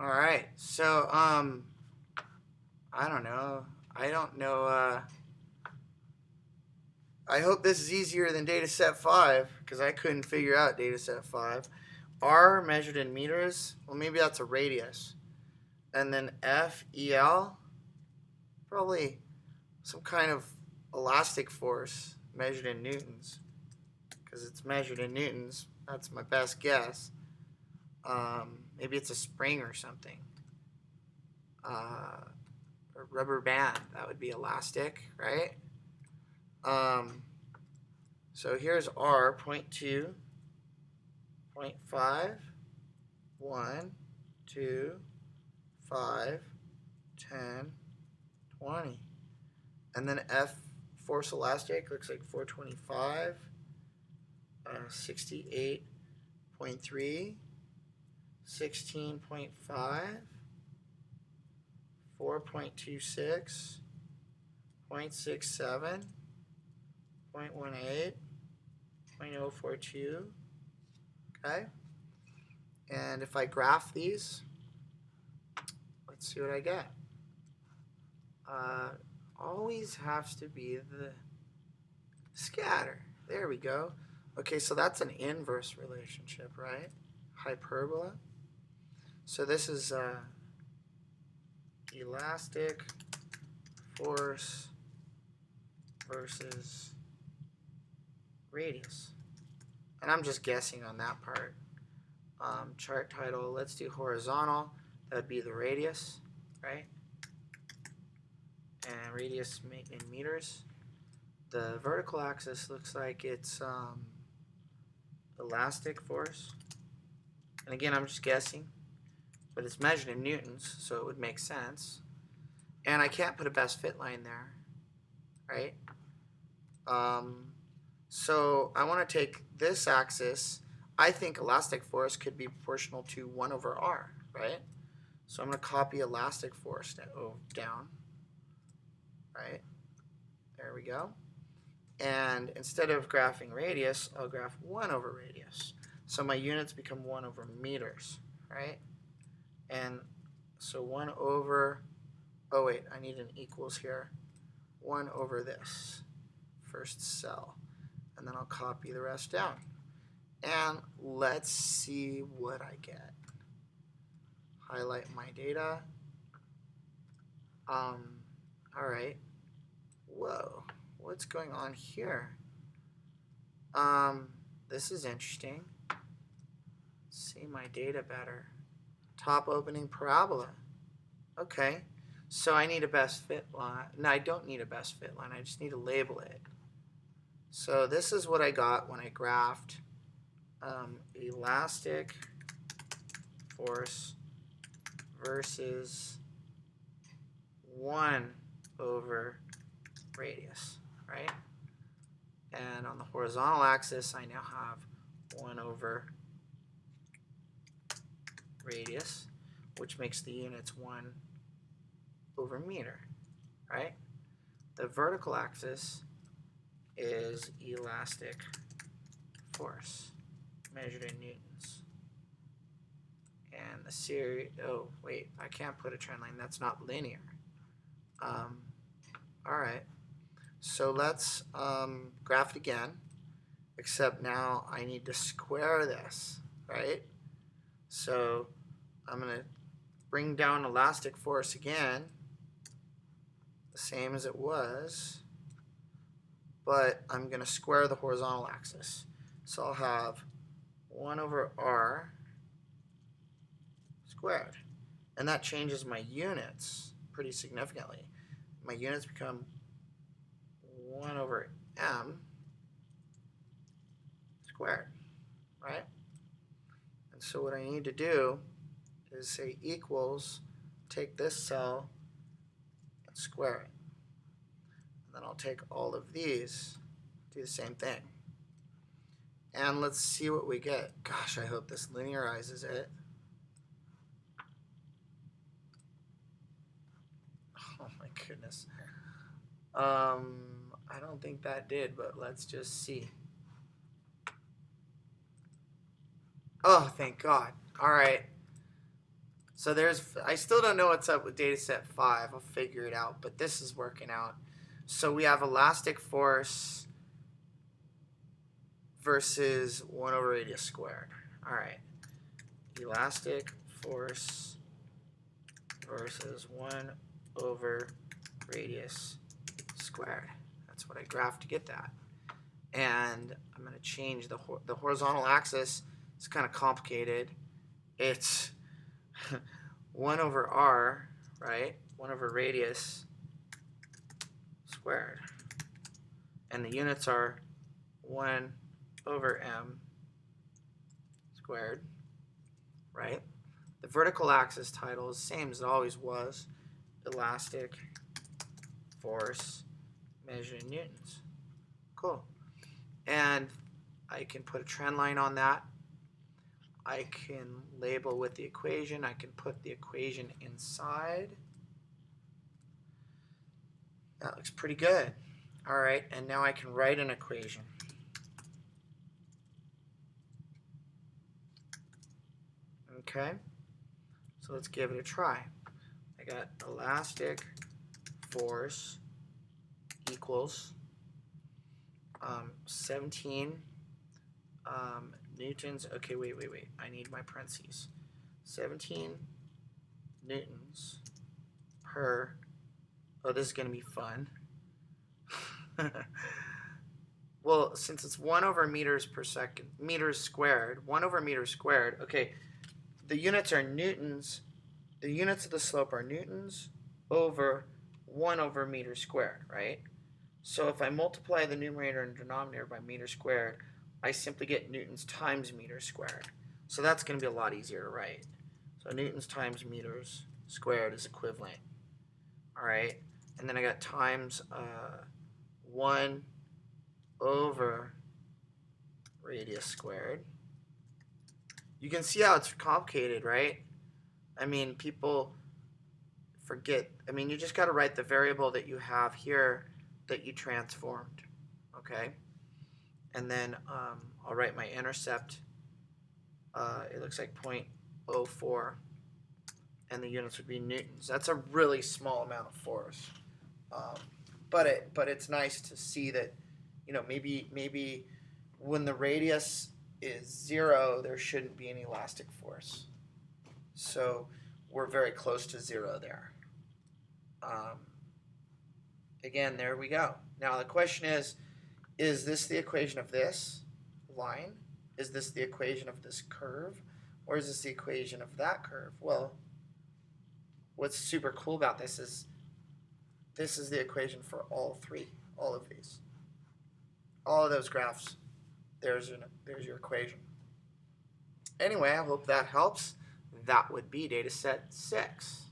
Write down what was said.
All right. So, I don't know. I don't know. I hope this is easier than Dataset 5 because I couldn't figure out Dataset 5. R measured in meters. Well, maybe that's a radius. And then FEL, probably some kind of elastic force measured in newtons because it's measured in newtons. That's my best guess. Maybe it's a spring or something. A rubber band, that would be elastic, right? So here's R, 0.2, 0.5, 1, 2, 5, 10, 20. And then F, force elastic, looks like 425, 68.3, 16.5, 4.26, 0.67, 0.18, 0.042. Okay? And if I graph these, let's see what I get. Always has to be the scatter. There we go. Okay, so that's an inverse relationship, right? Hyperbola. So this is elastic force versus radius. And I'm just guessing on that part. Chart title, let's do horizontal. That would be the radius, right? And radius in meters. The vertical axis looks like it's elastic force. And again, I'm just guessing. But it's measured in newtons, so it would make sense. And I can't put a best fit line there, right? So I want to take this axis. I think elastic force could be proportional to 1 over r, right? So I'm going to copy elastic force down, right? There we go. And instead of graphing radius, I'll graph 1 over radius. So my units become 1 over meters, right? And so 1 over, oh wait, I need an equals here. 1 over this first cell. And then I'll copy the rest down. And let's see what I get. Highlight my data. All right. Whoa, what's going on here? This is interesting. See my data better. Top opening parabola. Okay, so I need a best fit line. No, I don't need a best fit line. I just need to label it. So this is what I got when I graphed elastic force versus 1 over radius, right? And on the horizontal axis, I now have 1 over radius, which makes the units 1 over meter, right? The vertical axis is elastic force measured in newtons. And the series, oh wait, I can't put a trend line, that's not linear. All right, so let's graph it again, except now I need to square this, right? So I'm going to bring down elastic force again, the same as it was, but I'm going to square the horizontal axis. So I'll have 1 over r squared. And that changes my units pretty significantly. My units become 1 over m squared, right? And so what I need to do is say equals, take this cell and square it. And then I'll take all of these, do the same thing. And let's see what we get. Gosh, I hope this linearizes it. Oh my goodness. I don't think that did, but let's just see. Oh, thank God. All right. So I still don't know what's up with dataset 5. I'll figure it out, but this is working out. So we have elastic force versus 1 over radius squared. All right. Elastic force versus 1 over radius squared. That's what I graphed to get that. And I'm going to change the horizontal axis. It's kind of complicated. It's 1 over r, right? 1 over radius squared. And the units are 1 over m squared, right? The vertical axis title is the same as it always was. Elastic force measured in newtons. Cool. And I can put a trend line on that. I can label with the equation. I can put the equation inside. That looks pretty good. All right, and now I can write an equation. Okay, so let's give it a try. I got elastic force equals 17 newtons. Okay, wait. I need my parentheses. 17 newtons per. Oh, this is going to be fun. Well, since it's 1 over meters per second, meters squared, 1 over meters squared. Okay, the units are newtons. The units of the slope are newtons over 1 over meter squared, right? So if I multiply the numerator and denominator by meter squared, I simply get newtons times meters squared. So that's going to be a lot easier to write. So newtons times meters squared is equivalent. All right, and then I got times 1 over radius squared. You can see how it's complicated, right? I mean, people forget. I mean, you just got to write the variable that you have here that you transformed, okay? And then I'll write my intercept. It looks like 0.04, and the units would be newtons. That's a really small amount of force, but it's nice to see that, you know, maybe when the radius is 0, there shouldn't be any elastic force. So we're very close to 0 there. Again, there we go. Now the question is this the equation of this line? Is this the equation of this curve? Or is this the equation of that curve? Well, what's super cool about this is the equation for all of these. All of those graphs, there's your equation. Anyway, I hope that helps. That would be dataset 6.